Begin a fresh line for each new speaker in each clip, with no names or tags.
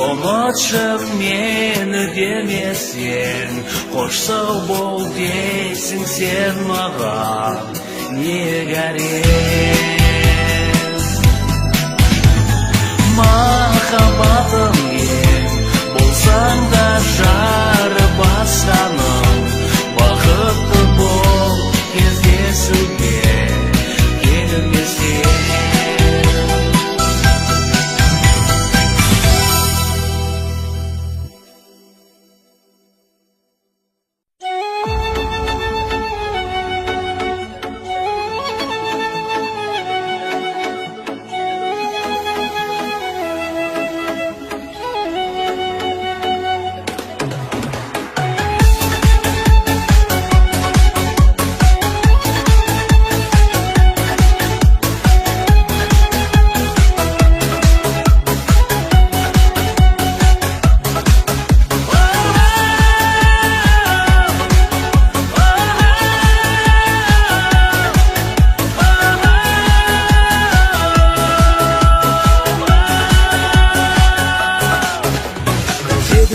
ұмытшып мені демесең, қош сау бол дейсің сен маған не керек. Махаббатым ең болсаң да жары басқаның, бақытты бол кездесуге келмесең.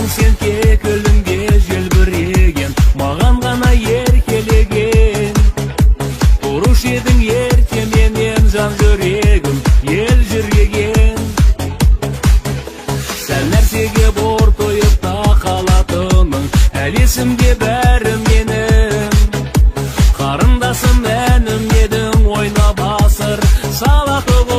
Сен кекіліңге желбіреген, маған ғана еркелеген. Ұрыш едің ертеменен жан жүрегім ел жүргеген. Сәл нәрсеге бор тойып тақалатының, әлі есімде бәрі менің. Қарындасым әнім едің, ойнап асыр салатығым.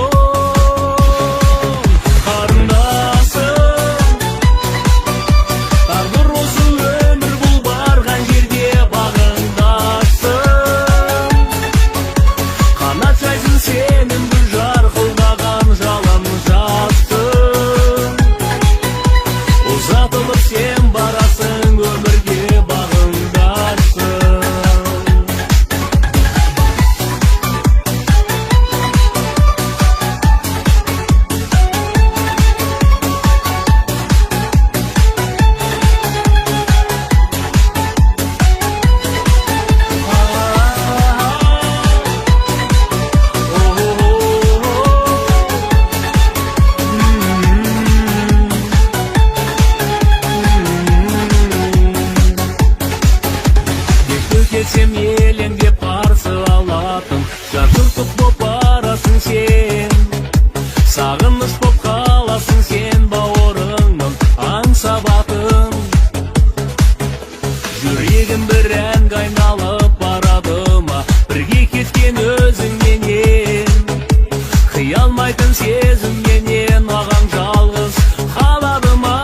Сен елең деп қарсы алатын, жартыртып боп барасың сен. Сағыныш боп қаласың сен бауырыңның аңсабатын. Жүрегім бір әнге айналып барады ма, бірге кеткен өзіңменен. Қиялмайтын сезімменен ағаң жалғыз қалады ма.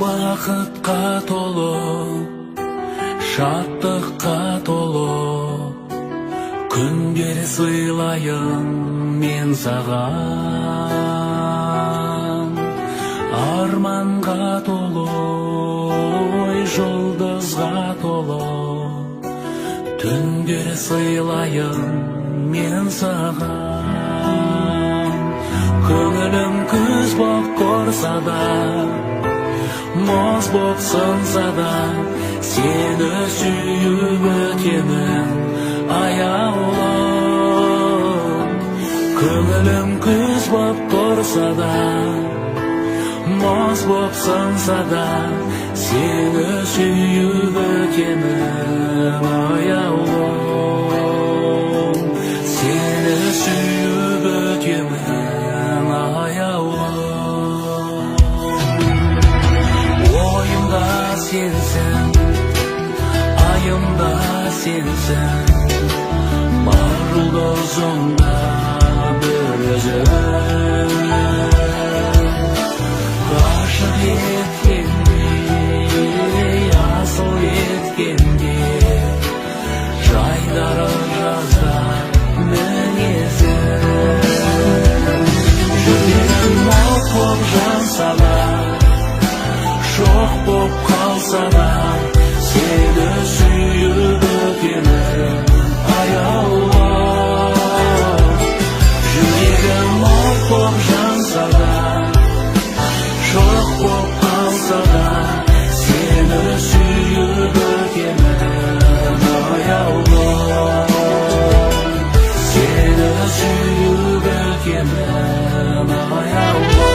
бақытқа толы, шаттыққа толы күндер сыйлайын мен саған. Арманға толы, жұлдызға толы түндер сыйлайын мен саған. Көңілім күз боп қорса да, мұз боп сынса да, сені сүйіп өтемін аяулым. Көңілім күз боп тұрса да, мұз боп сынса да, сені сүйіп өтемін аяулым. Сені сүйіп өтемін аяулым. Ойымда сенсің, айымда сенсің, бар жұлдызымда бір өзің. Ғашық еткендей, асыл еткенде, жайдары жазда мінезің. Жүрегім от боп жанса да, жоқ боп қалса да, сені сүйіп өтемін аяулым. Жүрегім от боп жанса да, жоқ боп қалса да, сені сүйіп өтемін аяулым. Сені сүйіп өтемін аяулым.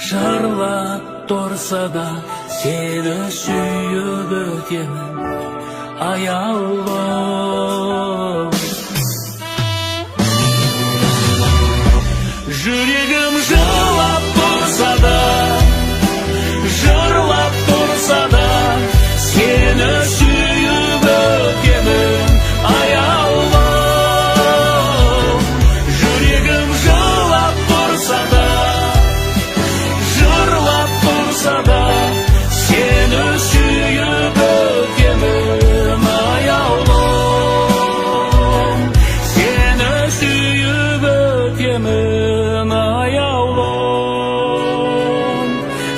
Жырлап тұрса да, сені сүйіп өтемін аяулым. Жүрегім жылап тұрса да, жырлап тұрса да, сені сүйіп өтемін аяулым. Жүрегім жылап тұрса да, сені сүйіп өтемін аяулым. Сені сүйіп өтемін аяулым.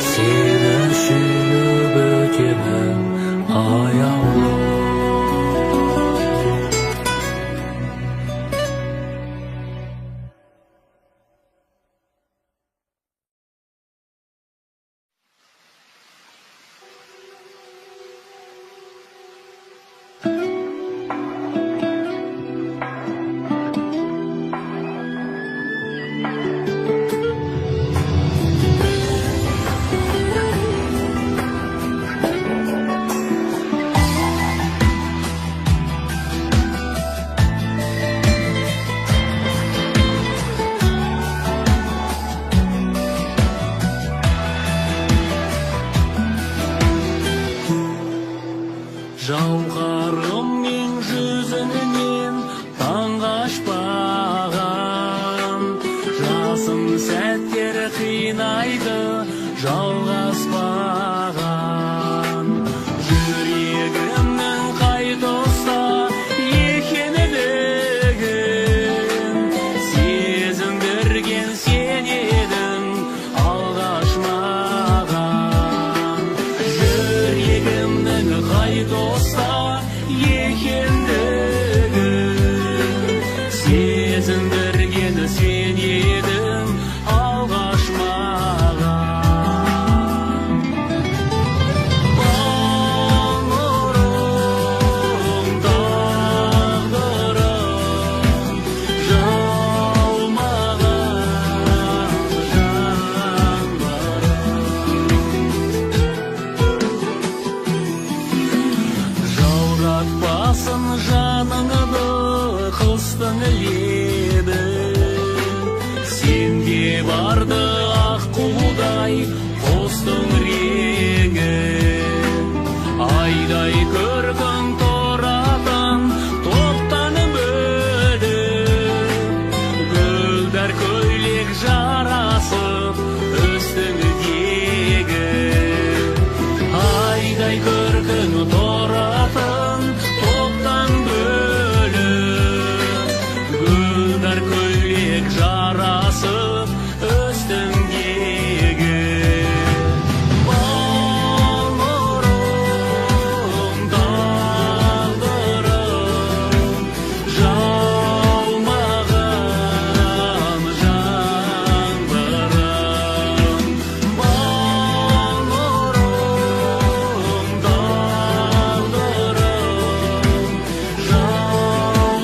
Сені сүйіп өтемін аяулым. Жауһарыммен жүзінен таң қашпаған, жасым сәттер қинайды жалғаспаған. Жүрегімнің қай тұста екендігін сезіндірген сен едің алғаш маған. Жүрегімнің қай тұста екендігін сезіндірген сен едің алғаш маған. Бауырым, тағдырым, жалмаған жандарым. достың реңі. Айдай көркің торатын топтанып бөліп, гүлдар көйлек жарасып үстіңдегі. Айдай көркің торатын топтан бөліп, гүлдар көйлек жарасып үстіңдегі. Балнұрым, тағдырым, жалмаған жаңбырым. Балнұрым, тағдырым, жалмаған жаңбырым.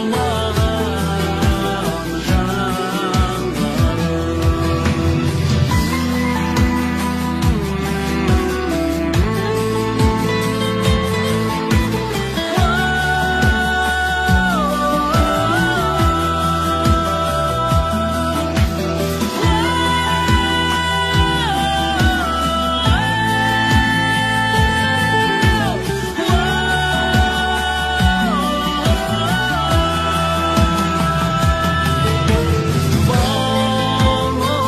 Балнұрым,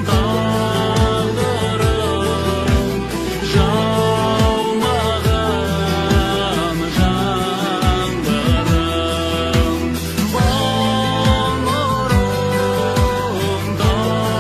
тағдырым, жалмаған жаңбырым. Балнұрым, тағдырым,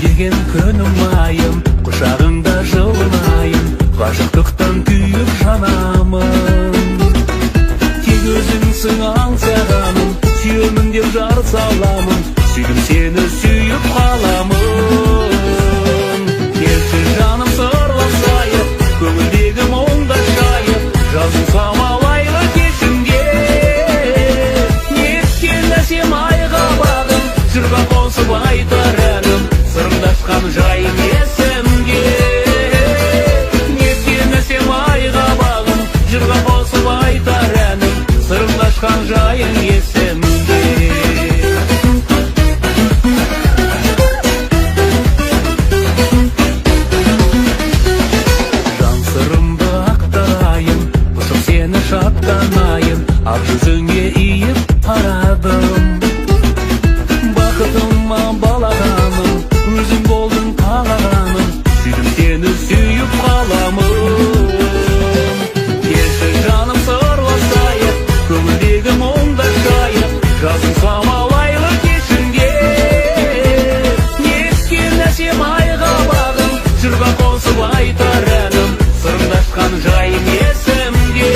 Деген күнім айым, құшағыңда жылынайын, ғашықтықтан күйіп жанамын. Тек өзіңсің аңсағаным, сүйемін деп жар саламын, сүйдім сені сүйіп қаламын. Келші жаным сырласайық, көңілдегі мұңды шайып, жазым самалайлы кешімге. Неткен әсем айға бағым, жырға қосып айтар әнім, сырымдашқан жайым есімде. Неткен әсем айға бағым, жырға қосып айтар әнім, сырымдашқан жайым есімде. Жан сырымды ақтарайын, құшып сені шаттанайын, ақ жүзіңе иіп қарадым. Бақытыма балағаным, өзің болдың қалағаным, сүйдім сені сүйіп қаламын. Келші жаным сырласайық, көңілдегі мұңды шайып, жазым самалайлы кешімге. Неткен әсем айға бағым, жырға қосып айтар әнім, сырымдашқан жайым есімде.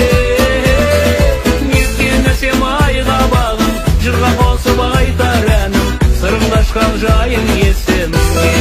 Неткен әсем айға бағым, жырға қосып айтар әнім, сырымдашқан жайым есімде.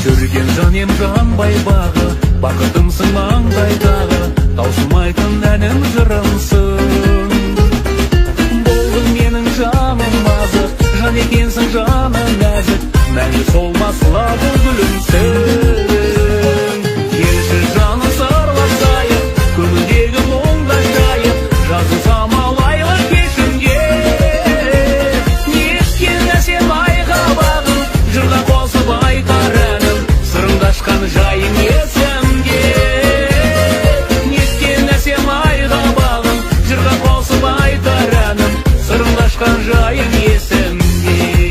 Жүрген жан ем жанбай бағы, бақытымсың маңдайдағы, таусылмайтын әнім жырымсың. Болдың менің жаным азық, жан екенсің жаным нәзік, мәңгі солмас лабыл гүлімсің. Келші жаным сырласайық, көңілдегі мұңды шайып, жазым самалайлы кешімге. Неткен әсем айға бағым, жырға қосып айтар әнім, сырымдашқан жайым есімде. Неткен әсем айға бағым, жырға қосып айтар әнім, сырымдашқан жайым есімде.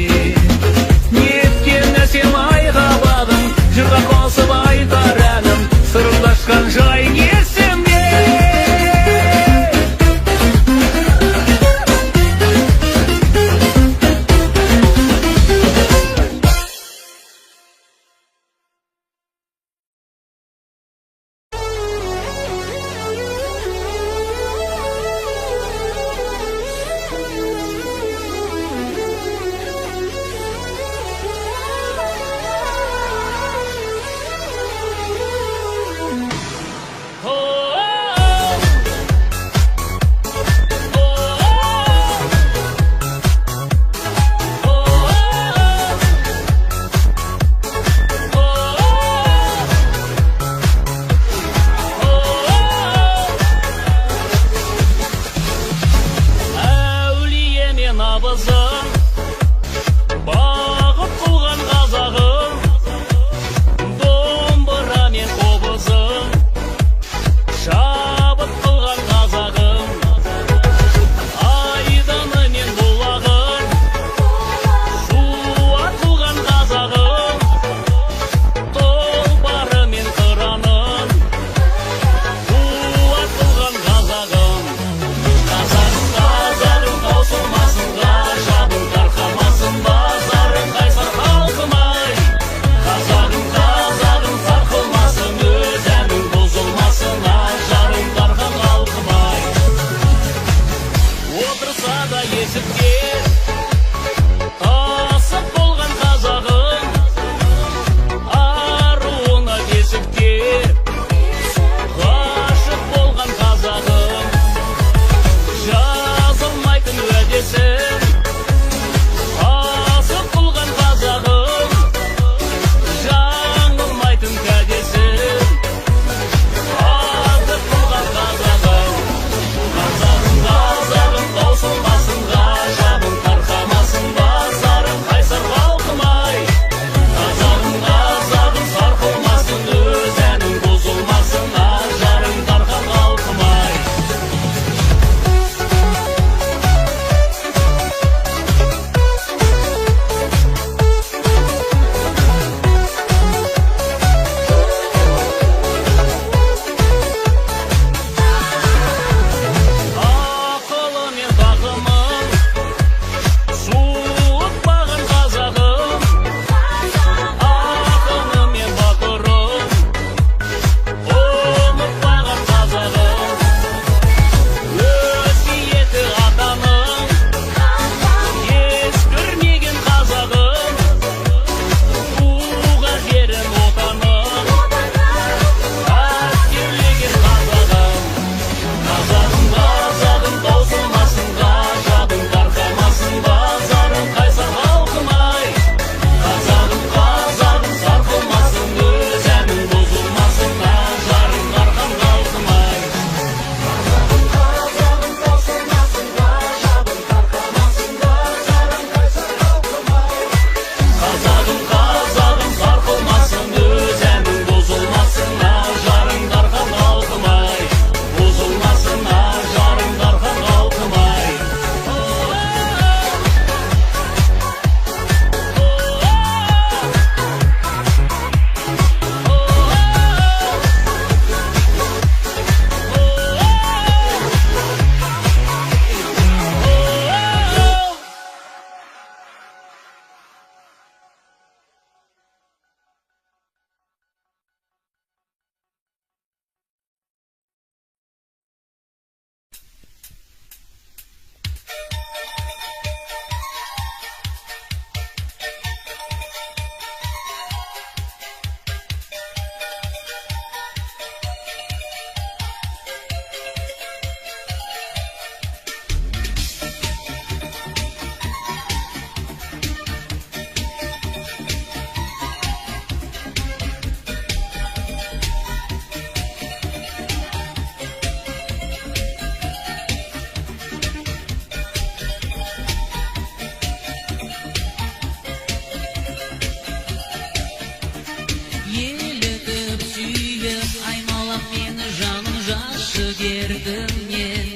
дертімнен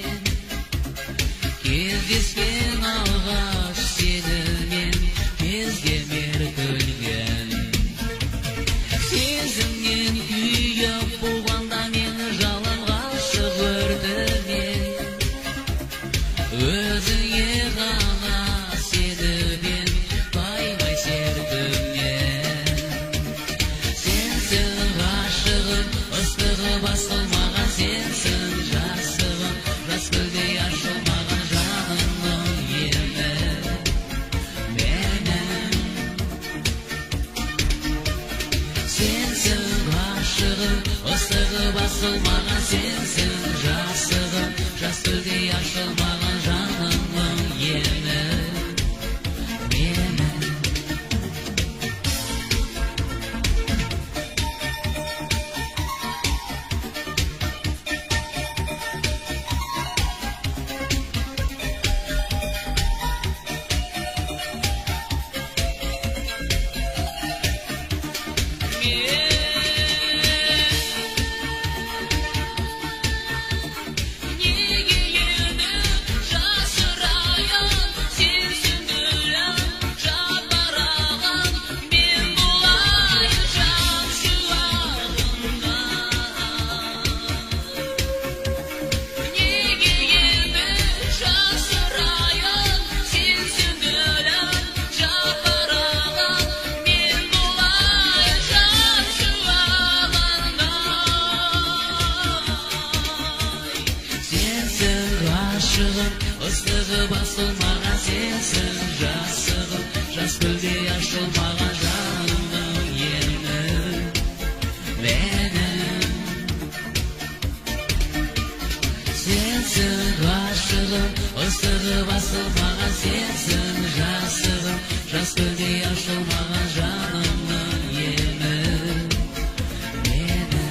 кездескен алғаш сенімен кезгемер күлген сезімнен күйіп болғанда мен жалын ғашық өртімен өзіңе ғана сеніммен баймай сердімнен сенсің ғашығым ыстығы басылмаған сенсің жасығым жас гүлдей ашылмаған жанымның емі менің сенсің ғашығым ыстығы басылмаған сенсің жасығым жас гүлдей ашылмаған жанымның емі менің ыстығы басылмаған сенсің жасығым жас гүлдей ашылмаған жанымның емі менің сенсің ғашығым ыстығы басылмаған сенсің жасығым жас гүлдей ашылмаған жанымның емі менің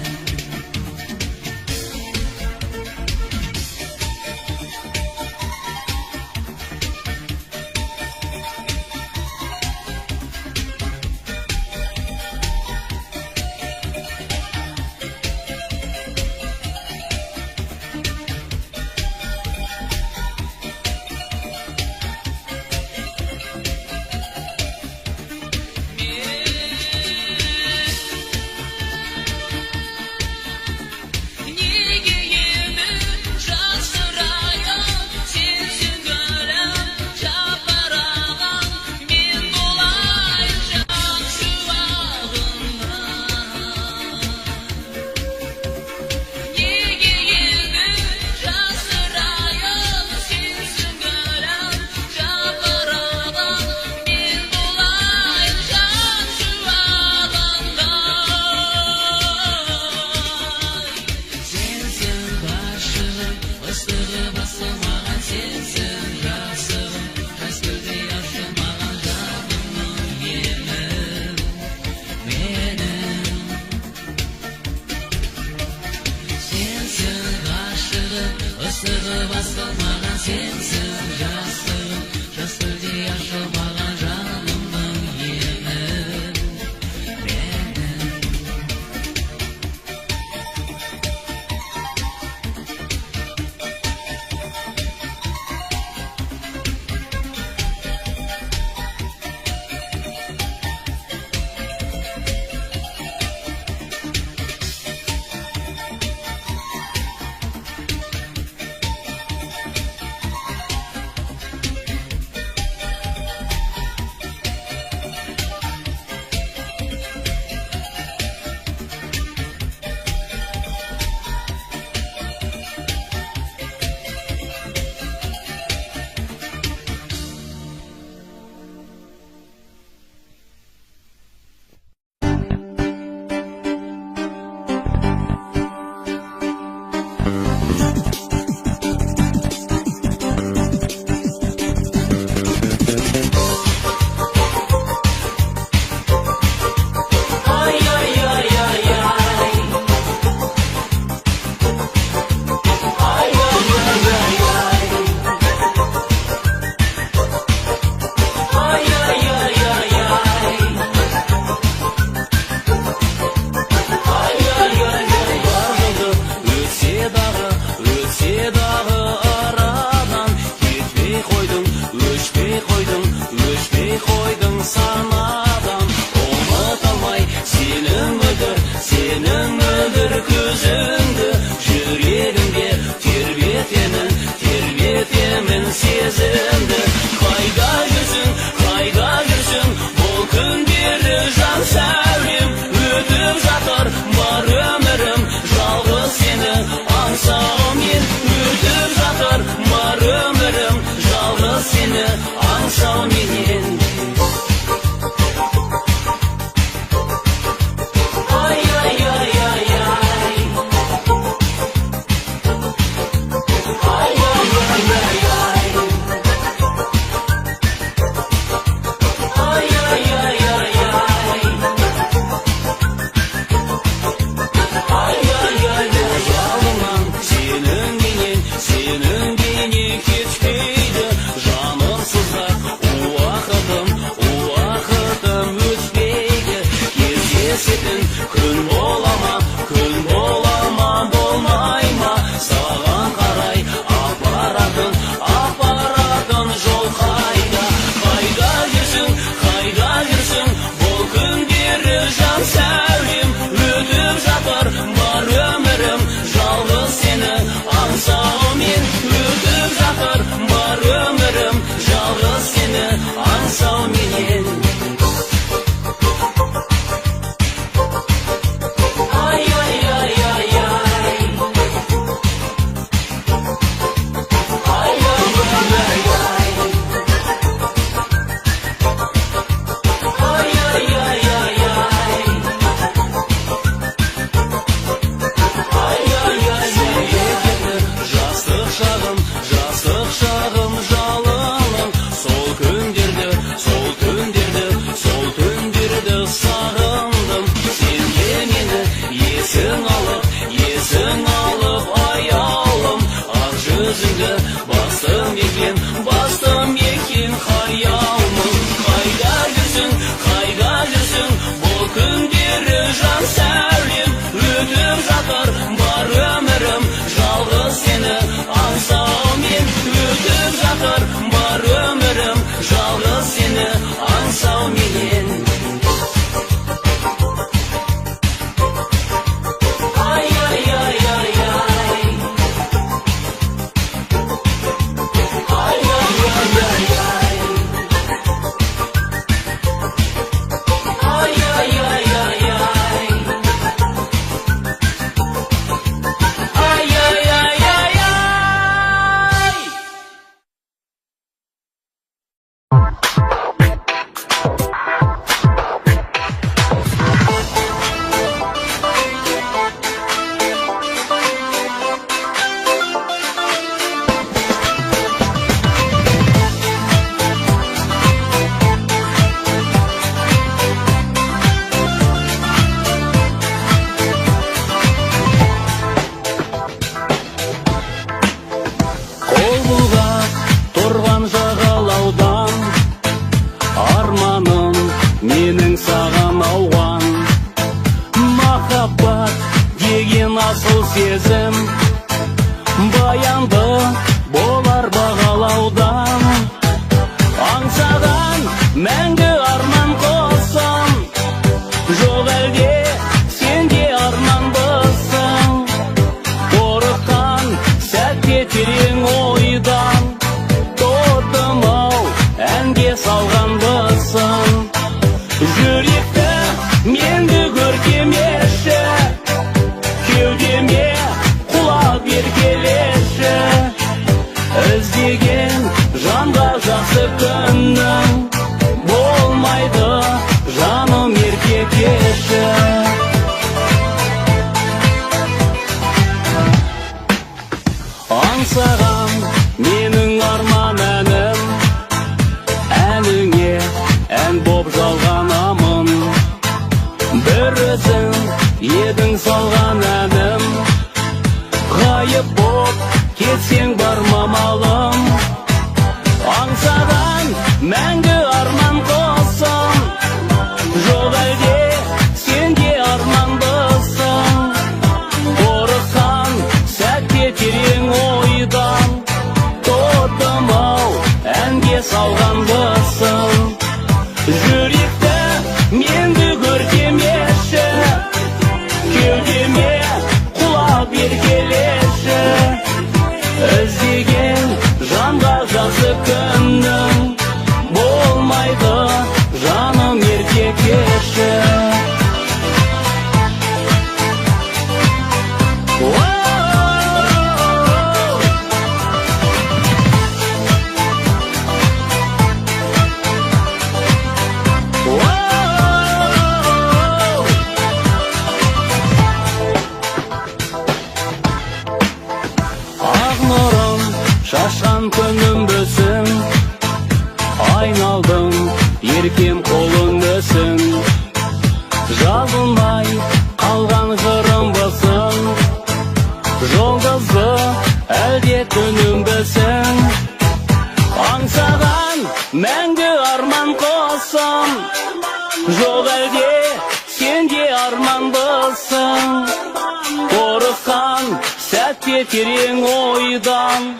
қойдың санадан, ұмыта алмай сенің мөлдір көзіңді, жүрегімде тербетемін сезімді. Қайда жүрсің, бұл күндері жан сәулем, өтіп жатыр бар өмірім, жалғыз сені аңсаумен. Өтіп жатыр бар өмірім, жалғыз сені аңсауменен. Сенің бейне кешпейді, жаным сызақ, уақытым өтпейді. Кездесетін күн бола ма, болмай ма, саған қарай апаратын жол қайда? Қайда жүрсің, бұл күндері жан сәулем, өтіп жатыр бар өмірім, жалғыз сені аңсаумен. Өтіп жатыр бар өмірім, жалғыз сені аңсауменен. Жастық шағым жалыным, сол түндерді сағындым. Сен де мені есің алып аяулым, ақ жүзіңді бастым екен хаялым. Қайда жүрсің, бұл күндері жан сәулем, өтіп жатыр бар өмірім, жалғыз сені аңсаумен. Өтіп жатыр бар өмірім, жалғыз сені аңсауменен. Қол бұлғап тұрған жағалаудан, арманым менің саған ауған. Махаббат деген асыл сезім, баянды болар бағалаудан. Аңсаған мәңгі арман қосам, жоқ әлде сенде арманбысың. Қорыққан сәтте терең ойдан, тоттым-ау әнге салғанбысың. Жүректі менді көркемеші, кеудеме құлап еркелеші. Іздеген жанға жақсы күннің, болмайды жаным еркек кеші. Шашқан күнім бөсің, айналдым еркем қолың өсің. Жазылмай қалған жырым бөсің, жұлдызды әлде күнім бөсің. Аңсаған мәңгі арман қосым, жоқ әлде сенде арман бөсің. Қорыққан сәтте терең ойдан,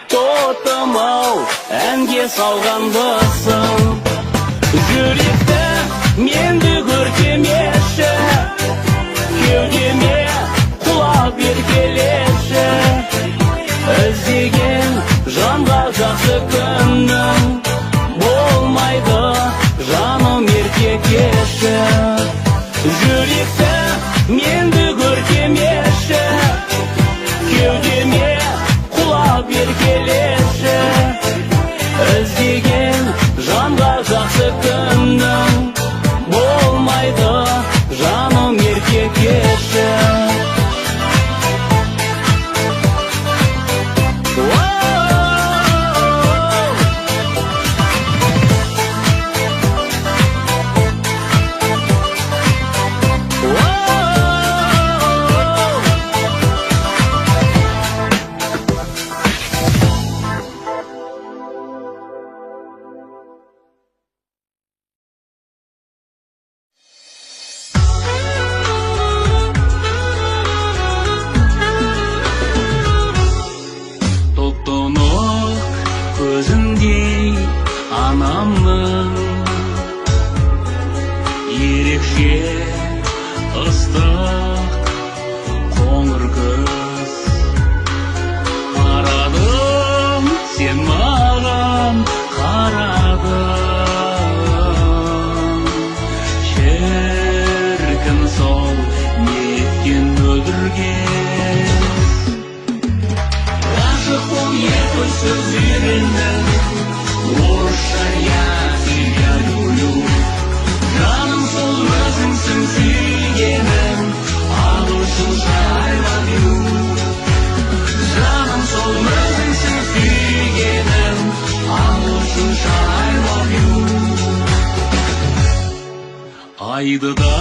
тотым-ау әнге салғанбысың. Жүректі менді көркемеші, кеудеме құлап еркелеші. Іздеген жанға жақсы күннің болмайды жаным еркек кеші. Жүректі менді көркемеші, кеудеме құлап еркелеші. Іздеген жанға жақсы күннің болмайды жаным еркек кеші. Көзіндей анамның ерекше ыстық қоңыр көз. Қарадым, сен маған қарадың. Шіркін сол неткен өлдірген. Ғашық бол екі сөз үйрендің, орысша я тебя люблю. Жаным сол өзіңсің сүйгенім, ағылшынша I love you. Жаным сол өзіңсің сүйгенім, ағылшынша I love you. Айды да